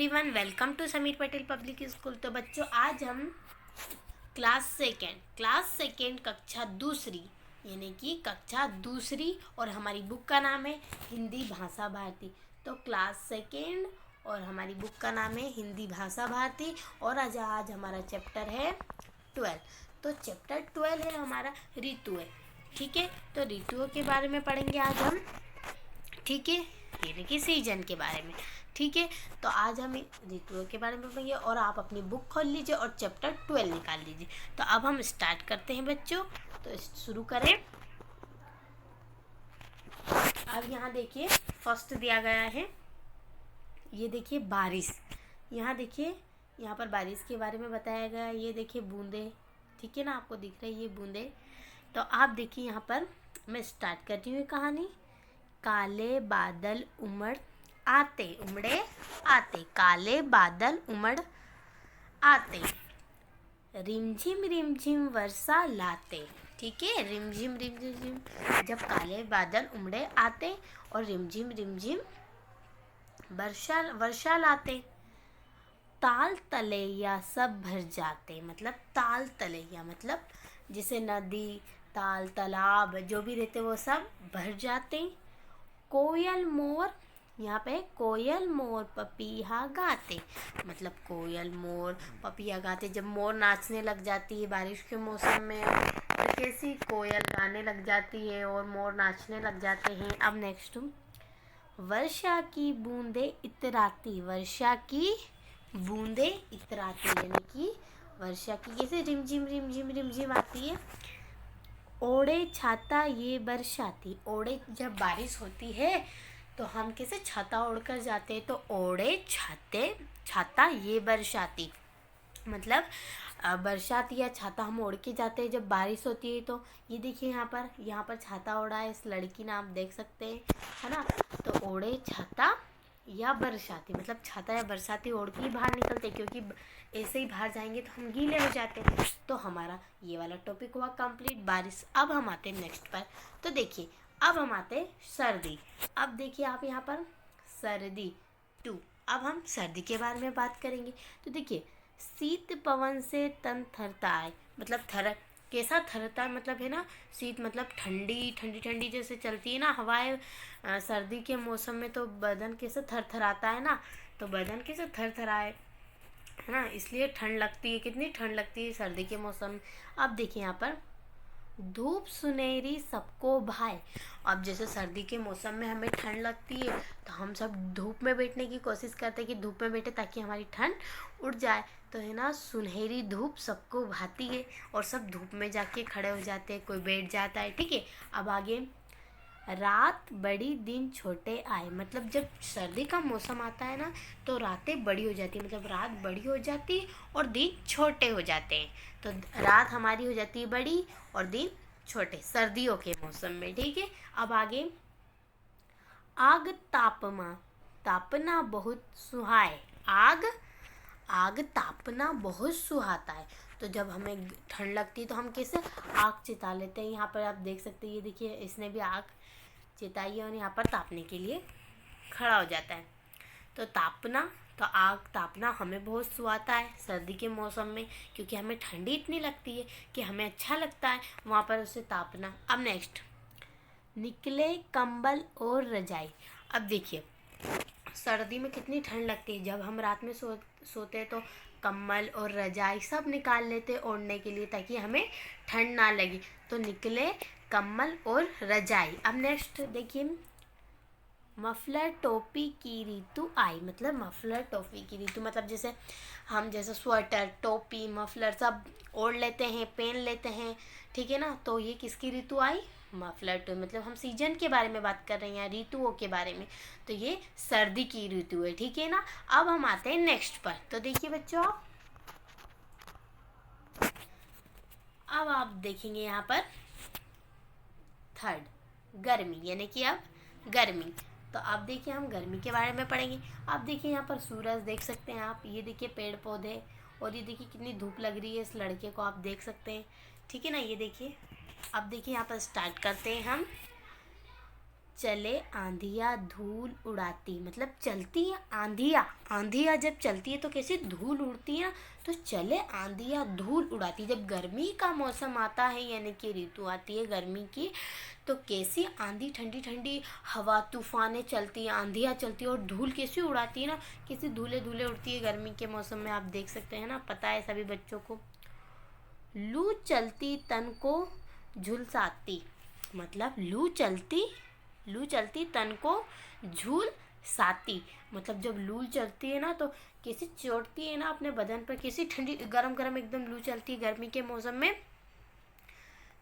Everyone, welcome to Sameer Patel public school. तो बच्चों, आज हम क्लास सेकेंड कक्षा दूसरी यानी कि कक्षा दूसरी और हमारी बुक का नाम है हिंदी भाषा भारती। तो क्लास सेकेंड और हमारी बुक का नाम है हिंदी भाषा भारती और आज हमारा चैप्टर है 12। तो चैप्टर 12 है हमारा ऋतु है। ठीक है, तो ऋतुओं के बारे में पढ़ेंगे आज हम। ठीक है, यानी कि सीजन के बारे में। ठीक है, तो आज हम ऋतुओं के बारे में पढ़ेंगे और आप अपनी बुक खोल लीजिए और चैप्टर 12 निकाल लीजिए। तो अब हम स्टार्ट करते हैं बच्चों, तो शुरू करें। अब यहाँ देखिए फर्स्ट दिया गया है, ये देखिए बारिश। यहाँ देखिए, यहाँ पर बारिश के बारे में बताया गया है। ये देखिए बूंदे, ठीक है ना, आपको दिख रही है ये बूंदे। तो आप देखिए यहाँ पर मैं स्टार्ट करती हूँ कहानी। काले बादल उमड़ उमड़े आते, काले बादल उमड़ आते, रिमझिम वर्षा लाते। ठीक है, रिमझिम जब काले बादल उमड़े आते और रिमझिम वर्षा लाते, ताल तलैया सब भर जाते। मतलब ताल तलैया मतलब जैसे नदी, ताल, तालाब जो भी रहते वो सब भर जाते। कोयल मोर, यहाँ पे कोयल मोर पपीहा गाते। मतलब कोयल मोर पपीहा गाते, जब मोर नाचने लग जाती है बारिश के मौसम में तो कैसी कोयल गाने लग जाती है और मोर नाचने लग जाते हैं। अब नेक्स्ट, वर्षा की बूंदे इतराती, वर्षा की बूंदे इतराती यानी कि वर्षा की कैसे रिमझिम आती है। ओढ़े छाता ये बरसाती, ओढ़े जब बारिश होती है तो हम कैसे छाता ओढ़कर जाते हैं। तो ओढ़े छाता ये बरसाती मतलब बरसात या छाता हम ओढ़ के जाते हैं जब बारिश होती है। तो ये देखिए यहाँ पर छाता ओढ़ा है इस लड़की ने, आप देख सकते हैं, है ना। तो ओढ़े छाता या बरसाती मतलब छाता या बरसाती ओढ़ के ही बाहर निकलते, क्योंकि ऐसे ही बाहर जाएंगे तो हम गीले हो जाते। तो हमारा ये वाला टॉपिक हुआ कंप्लीट, बारिश। अब हम आते हैं नेक्स्ट पर। तो देखिए, अब हम आते हैं सर्दी। अब देखिए आप यहाँ पर सर्दी 2। अब हम सर्दी के बारे में बात करेंगे। तो देखिए, शीत पवन से तन थरता है, मतलब कैसा थरता है, मतलब है ना, शीत मतलब ठंडी जैसे चलती है ना हवाएं सर्दी के मौसम में, तो बदन कैसे थरथराता है ना। तो बदन कैसे थरथराए, है ना, इसलिए ठंड लगती है। कितनी ठंड लगती है सर्दी के मौसम में। अब देखिए यहाँ पर धूप सुनहरी सबको भाए। अब जैसे सर्दी के मौसम में हमें ठंड लगती है तो हम सब धूप में बैठने की कोशिश करते हैं कि धूप में बैठे ताकि हमारी ठंड उड़ जाए। तो है ना, सुनहरी धूप सबको भाती है और सब धूप में जाके खड़े हो जाते हैं, कोई बैठ जाता है। ठीक है, अब आगे, रात बड़ी दिन छोटे आए। मतलब जब सर्दी का मौसम आता है ना तो रातें बड़ी हो जाती है, मतलब रात बड़ी हो जाती है और दिन छोटे हो जाते हैं। तो रात हमारी हो जाती है बड़ी और दिन छोटे सर्दियों के मौसम में। ठीक है, अब आगे, आग तापना बहुत सुहाए। आग तापना बहुत सुहाता है। तो जब हमें ठंड लगती है तो हम कैसे आग चिता लेते हैं। यहाँ पर आप देख सकते हैं, ये देखिए इसने भी आग चिताई है और यहाँ पर तापने के लिए खड़ा हो जाता है। तो आग तापना हमें बहुत सुहाता है सर्दी के मौसम में, क्योंकि हमें ठंडी इतनी लगती है कि हमें अच्छा लगता है वहाँ पर उसे तापना। अब नेक्स्ट, निकले कंबल और रजाई। अब देखिए, सर्दी में कितनी ठंड लगती है, जब हम रात में सोते हैं तो कंबल और रजाई सब निकाल लेते हैं ओढ़ने के लिए ताकि हमें ठंड ना लगे। तो निकले कंबल और रजाई। अब नेक्स्ट देखिए, मफलर टोपी की ऋतु आई। मतलब मफलर टोपी की ऋतु मतलब जैसे हम जैसे स्वेटर, टोपी, मफलर सब ओढ़ लेते हैं, पहन लेते हैं। ठीक है ना, तो ये किसकी ऋतु आई, मफलर टोपी। मतलब हम सीजन के बारे में बात कर रहे हैं, ऋतुओं के बारे में। तो ये सर्दी की ऋतु है। ठीक है ना, अब हम आते हैं नेक्स्ट पर। तो देखिए बच्चों, अब आप देखेंगे यहाँ पर थर्ड, गर्मी, यानी कि अब गर्मी। तो अब देखिए हम गर्मी के बारे में पढ़ेंगे। आप देखिए यहाँ पर सूरज देख सकते हैं आप, ये देखिए पेड़ पौधे, और ये देखिए कितनी धूप लग रही है इस लड़के को, आप देख सकते हैं। ठीक है ना, ये देखिए। अब देखिए यहाँ पर स्टार्ट करते हैं हम चले आंधिया धूल उड़ाती, मतलब चलती है आंधिया, आंधिया जब चलती है तो कैसे धूल उड़ती है ना, तो चले आंधिया धूल उड़ाती। जब गर्मी का मौसम आता है यानी कि ऋतु आती है गर्मी की, तो कैसी आंधी, ठंडी ठंडी हवा, तूफानें चलती हैं, आंधियाँ चलती है और धूल कैसी उड़ाती है ना, कैसी धूले धूले उड़ती है गर्मी के मौसम में, आप देख सकते हैं ना, पता है सभी बच्चों को। लू चलती तन को झुलसाती, मतलब लू चलती तन को झूल साती, मतलब जब लू चलती है ना तो कैसी चोटती है ना अपने बदन पर, कैसी ठंडी गरम गरम एकदम लू चलती है गर्मी के मौसम में,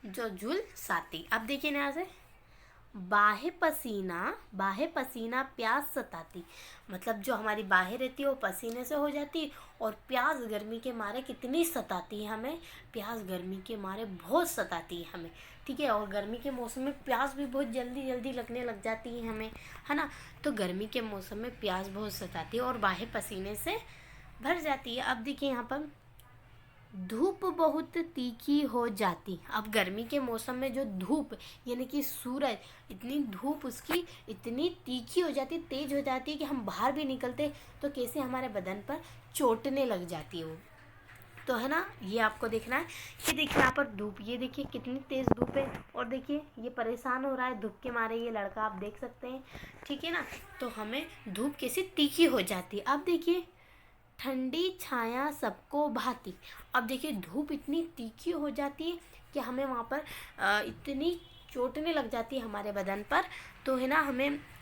जो झूल साती। अब देखिए ना यहाँ से, बाहे पसीना प्यास सताती, मतलब जो हमारी बाहें रहती है वो पसीने से हो जाती है, और प्यास गर्मी के मारे कितनी सताती है हमें, प्यास गर्मी के मारे बहुत सताती है हमें, ठीक है। और गर्मी के मौसम में प्यास भी बहुत जल्दी जल्दी लगने लग जाती है हमें, है ना। तो गर्मी के मौसम में प्यास बहुत सताती है और बाहें पसीने से भर जाती है। अब देखिए यहाँ पर, धूप बहुत तीखी हो जाती, अब गर्मी के मौसम में जो धूप यानी कि सूरज, इतनी धूप उसकी इतनी तीखी हो जाती, तेज हो जाती है कि हम बाहर भी निकलते तो कैसे हमारे बदन पर चोटने लग जाती है वो, तो है ना। ये आपको देखना है कि देखिए यहाँ पर धूप, ये देखिए कितनी तेज़ धूप है, और देखिए ये परेशान हो रहा है धूप के मारे, ये लड़का आप देख सकते हैं, ठीक है ना। तो हमें धूप कैसी तीखी हो जाती है। अब देखिए, ठंडी छाया सबको भाती, अब देखिए धूप इतनी तीखी हो जाती है कि हमें वहाँ पर इतनी चोटने लग जाती है हमारे बदन पर, तो है ना,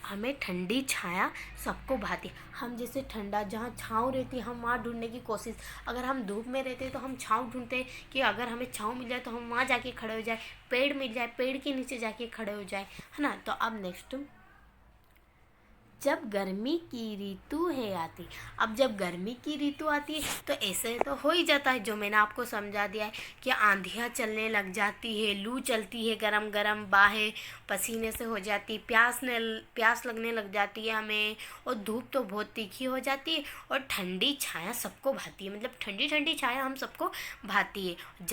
हमें ठंडी छाया सबको भाती, हम जैसे ठंडा जहाँ छाँव रहती है हम वहाँ ढूंढने की कोशिश, अगर हम धूप में रहते तो हम छाँव ढूंढते हैं कि अगर हमें छाँव मिल जाए तो हम वहाँ जाके खड़े हो जाए, पेड़ मिल जाए पेड़ के नीचे जाके खड़े हो जाए, है ना। तो अब नेक्स्ट, जब गर्मी की ऋतु है आती, अब जब गर्मी की ऋतु आती है तो ऐसे तो हो ही जाता है जो मैंने आपको समझा दिया है कि आंधियाँ चलने लग जाती है, लू चलती है, गरम गरम बाहें पसीने से हो जाती, प्यास लगने लग जाती है हमें, और धूप तो बहुत तीखी हो जाती है, और ठंडी छाया सबको भाती है, मतलब ठंडी ठंडी छाया हम सबको भाती है।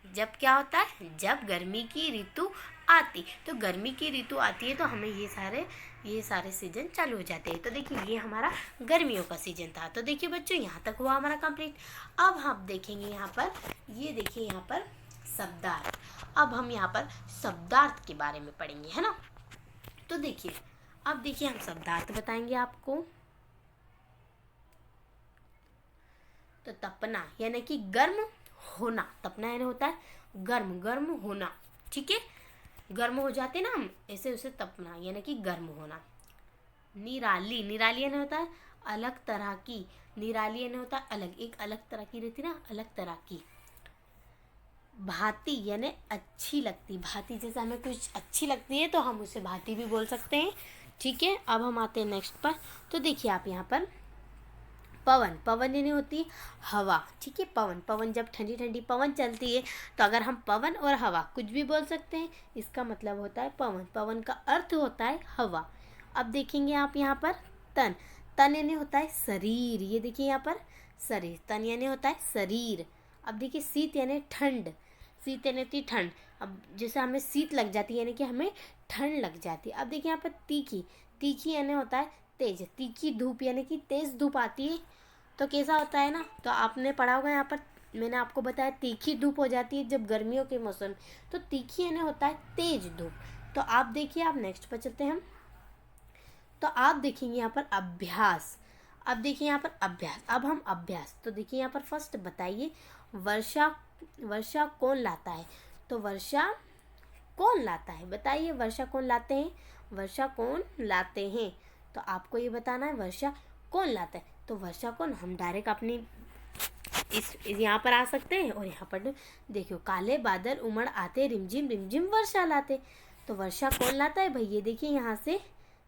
जब क्या होता है, जब गर्मी की ऋतु आती, तो गर्मी की ऋतु आती है तो हमें ये सारे सीजन चालू हो जाते हैं। तो देखिए ये हमारा गर्मियों का सीजन था। तो देखिए बच्चों यहाँ तक हुआ हमारा कंप्लीट। अब हम देखेंगे यहाँ पर, ये देखिए यहाँ पर शब्दार्थ, अब हम यहाँ पर शब्दार्थ के बारे में पढ़ेंगे, है ना। तो देखिए अब देखिए हम शब्दार्थ बताएंगे आपको। तो तपना यानी कि गर्म होना, तपना यानी होता है गर्म होना, ठीक है, गर्म हो जाते ना हम, ऐसे उसे तपना यानी कि गर्म होना। निराली यानी होता है अलग तरह की, निराली यानी होता है अलग, एक अलग तरह की रहती ना, अलग तरह की। भांति यानी अच्छी लगती, भांति जैसे हमें कुछ अच्छी लगती है तो हम उसे भांति भी बोल सकते हैं, ठीक है। अब हम आते हैं नेक्स्ट पर। तो देखिए आप यहाँ पर, पवन यानी होती है हवा, ठीक है। पवन जब ठंडी ठंडी पवन चलती है तो अगर हम पवन और हवा कुछ भी बोल सकते हैं, इसका मतलब होता है पवन का अर्थ होता है हवा। अब देखेंगे आप यहाँ पर, तन यानी होता है शरीर, ये देखिए यहाँ पर शरीर, तन यानी होता है शरीर। अब देखिए शीत यानी ठंड, शीत यानी होती ठंड, अब जैसे हमें शीत लग जाती है यानी कि हमें ठंड लग जाती है। अब देखिए यहाँ पर तीखी यानी होता है तेज, तीखी धूप यानी कि तेज धूप आती है तो कैसा होता है ना, तो आपने पढ़ा होगा यहाँ पर, मैंने आपको बताया तीखी धूप हो जाती है जब गर्मियों के मौसम, तो तीखी यानी होता है तेज धूप। तो आप देखिए, आप नेक्स्ट पर चलते हैं हम। तो आप देखेंगे यहाँ पर अभ्यास, अब देखिए यहाँ पर अभ्यास, अब हम अभ्यास, तो देखिए यहाँ पर फर्स्ट बताइए, वर्षा कौन लाता है, तो वर्षा कौन लाता है, बताइए वर्षा कौन लाते हैं, वर्षा कौन लाते हैं, तो आपको ये बताना है वर्षा कौन लाता है। तो वर्षा कौन, हम डायरेक्ट अपनी इस यहाँ पर आ सकते हैं और यहाँ पर देखियो, काले बादल उमड़ आते रिमझिम रिमझिम वर्षा लाते, तो वर्षा कौन लाता है भाई, ये देखिए यहाँ से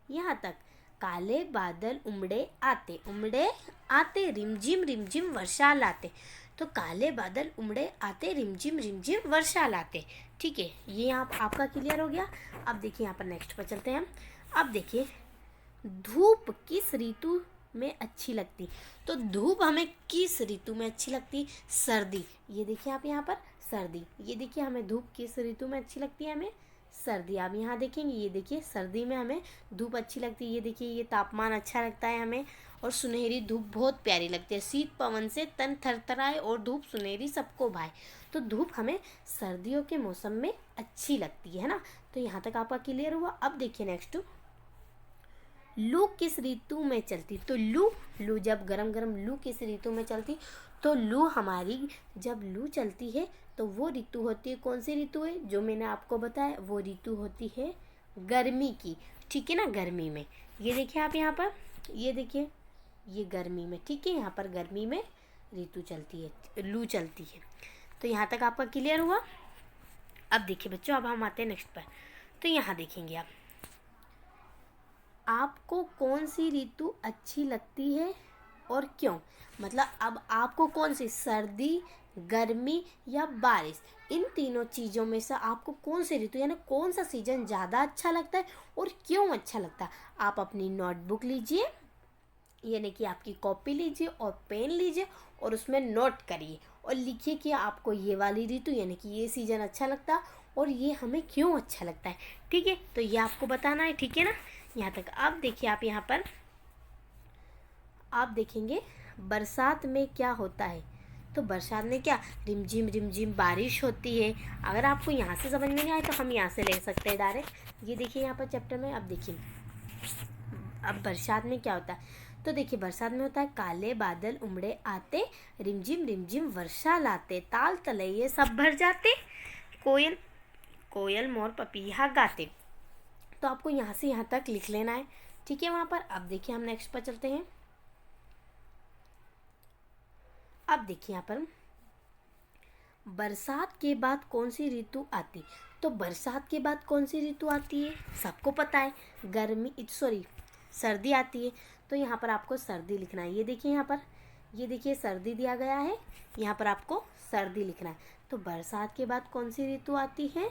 यहाँ तक, काले बादल उमड़े आते रिमझिम रिमझिम वर्षा लाते, तो काले बादल उमड़े आते रिमझिम रिमझिम वर्षा लाते, ठीक है। ये यहाँ आपका क्लियर हो गया। अब देखिए यहाँ पर नेक्स्ट पर चलते हैं हम। अब देखिए, धूप किस ऋतु में अच्छी लगती, तो धूप हमें किस ऋतु में अच्छी लगती, सर्दी, ये देखिए आप यहाँ पर सर्दी, ये देखिए हमें धूप किस ऋतु में अच्छी लगती है, हमें सर्दी। आप यहाँ देखेंगे, ये देखिए सर्दी में हमें धूप अच्छी लगती है, ये देखिए ये तापमान अच्छा लगता है हमें, और सुनहरी धूप बहुत प्यारी लगती है। शीत पवन से तन थरथराए और धूप सुनहरी सबको भाए। तो धूप हमें सर्दियों के मौसम में अच्छी लगती है ना। तो यहाँ तक आपका क्लियर हुआ। अब देखिए नेक्स्ट, लू किस ऋतु में चलती। तो लू जब गरम गरम लू किस ऋतु में चलती। तो लू हमारी जब लू चलती है तो वो ऋतु होती है, कौन सी ऋतु है जो मैंने आपको बताया, वो ऋतु होती है गर्मी की। ठीक है ना, गर्मी में। ये देखिए आप यहाँ पर, ये देखिए ये गर्मी में, ठीक है, यहाँ पर गर्मी में ऋतु चलती है, लू चलती है। तो यहाँ तक आपका क्लियर हुआ। अब देखिए बच्चों, अब हम आते हैं नेक्स्ट पर। तो यहाँ देखेंगे आप, आपको कौन सी ऋतु अच्छी लगती है और क्यों। मतलब अब आपको कौन सी, सर्दी, गर्मी या बारिश, इन तीनों चीज़ों में से आपको कौन सी ऋतु यानी कौन सा सीजन ज़्यादा अच्छा लगता है और क्यों अच्छा लगता है। आप अपनी नोटबुक लीजिए, यानी कि आपकी कॉपी लीजिए और पेन लीजिए और उसमें नोट करिए और लिखिए कि आपको ये वाली ऋतु यानी कि ये सीजन अच्छा लगता है और ये हमें क्यों अच्छा लगता है। ठीक है, तो ये आपको बताना है, ठीक है ना। यहाँ तक अब देखिए आप, यहाँ पर आप देखेंगे बरसात में क्या होता है। तो बरसात में क्या, रिमझिम बारिश होती है। अगर आपको यहाँ से समझ में नहीं आए तो हम यहाँ से ले सकते हैं डायरेक्ट। ये देखिए यहाँ पर चैप्टर में, अब देखिए अब बरसात में क्या होता है। तो देखिए बरसात में होता है, काले बादल उमड़े आते, रिमझिम वर्षा लाते, ताल तलैये सब भर जाते, कोयल मोर पपीहा गाते। तो आपको यहाँ से यहाँ तक लिख लेना है, ठीक है वहाँ पर। अब देखिए हम नेक्स्ट पर चलते हैं। अब देखिए यहाँ पर, बरसात के बाद कौन सी ऋतु आती। तो बरसात के बाद कौन सी ऋतु आती है, सबको पता है, सर्दी आती है। तो यहाँ पर आपको सर्दी लिखना है। ये देखिए यहाँ पर, ये देखिए सर्दी दिया गया है, यहाँ पर आपको सर्दी लिखना है। तो बरसात के बाद कौन सी ऋतु आती है,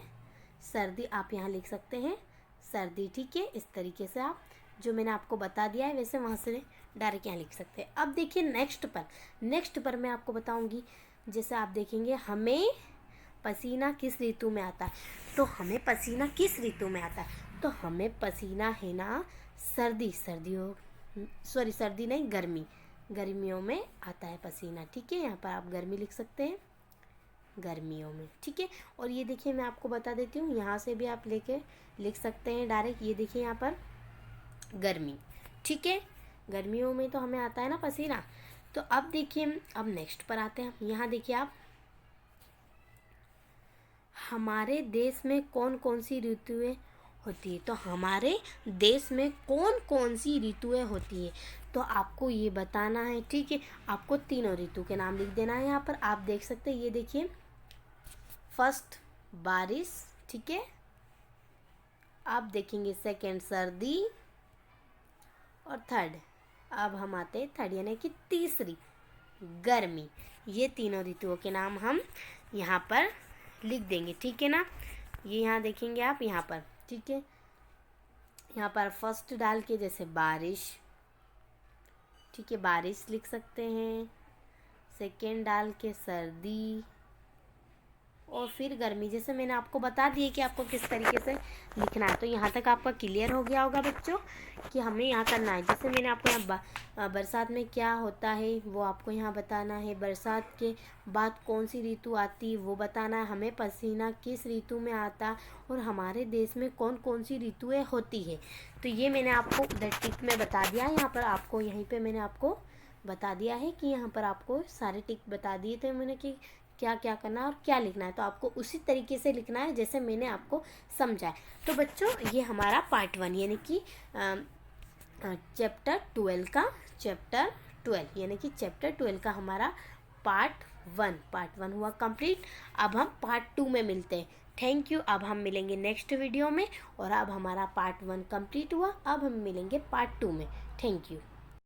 सर्दी। आप यहाँ लिख सकते हैं सर्दी, ठीक है। इस तरीके से आप जो मैंने आपको बता दिया है वैसे वहाँ से डायरेक्ट यहाँ लिख सकते हैं। अब देखिए नेक्स्ट पर मैं आपको बताऊँगी। जैसे आप देखेंगे, हमें पसीना किस ऋतु में आता है। तो हमें पसीना किस ऋतु में आता है, तो हमें पसीना है ना सर्दी नहीं, गर्मियों में आता है पसीना, ठीक है। यहाँ पर आप गर्मी लिख सकते हैं, गर्मियों में, ठीक है। और ये देखिए मैं आपको बता देती हूँ, यहाँ से भी आप लेके लिख सकते हैं डायरेक्ट। ये देखिए यहाँ पर गर्मी, ठीक है, गर्मियों में तो हमें आता है ना पसीना। तो अब देखिए, अब नेक्स्ट पर आते हैं। यहाँ देखिए आप, हमारे देश में कौन कौन सी ऋतुएं होती है। तो हमारे देश में कौन कौन सी ऋतुएं होती है, तो आपको ये बताना है, ठीक है। आपको तीनों ऋतु के नाम लिख देना है। यहाँ पर आप देख सकते हैं, ये देखिए, फर्स्ट बारिश, ठीक है। आप देखेंगे सेकंड सर्दी और थर्ड, अब हम आते हैं थर्ड यानी कि तीसरी गर्मी। ये तीनों ऋतुओं के नाम हम यहाँ पर लिख देंगे, ठीक है ना। ये यहाँ देखेंगे आप यहाँ पर, ठीक है। यहाँ पर फर्स्ट डाल के जैसे बारिश, ठीक है, बारिश लिख सकते हैं। सेकेंड डाल के सर्दी और फिर गर्मी, जैसे मैंने आपको बता दिए कि आपको किस तरीके से लिखना है। तो यहाँ तक आपका क्लियर हो गया होगा बच्चों कि हमें यहाँ करना है। जैसे मैंने आपको यहाँ बरसात में क्या होता है वो आपको यहाँ बताना है, बरसात के बाद कौन सी ऋतु आती वो बताना है, हमें पसीना किस ऋतु में आता और हमारे देश में कौन कौन सी ऋतुएँ होती है। तो ये मैंने आपको उधर टिक में बता दिया है। यहाँ पर आपको, यहीं पर मैंने आपको बता दिया है कि यहाँ पर आपको सारे टिक बता दिए थे मैंने कि क्या क्या करना है और क्या लिखना है। तो आपको उसी तरीके से लिखना है जैसे मैंने आपको समझाया। तो बच्चों ये हमारा पार्ट 1 यानी कि चैप्टर 12 का हमारा पार्ट 1 हुआ कंप्लीट। अब हम पार्ट 2 में मिलते हैं। Thank you. अब हम मिलेंगे नेक्स्ट वीडियो में। और अब हमारा पार्ट 1 कंप्लीट हुआ, अब हम मिलेंगे पार्ट 2 में। Thank you.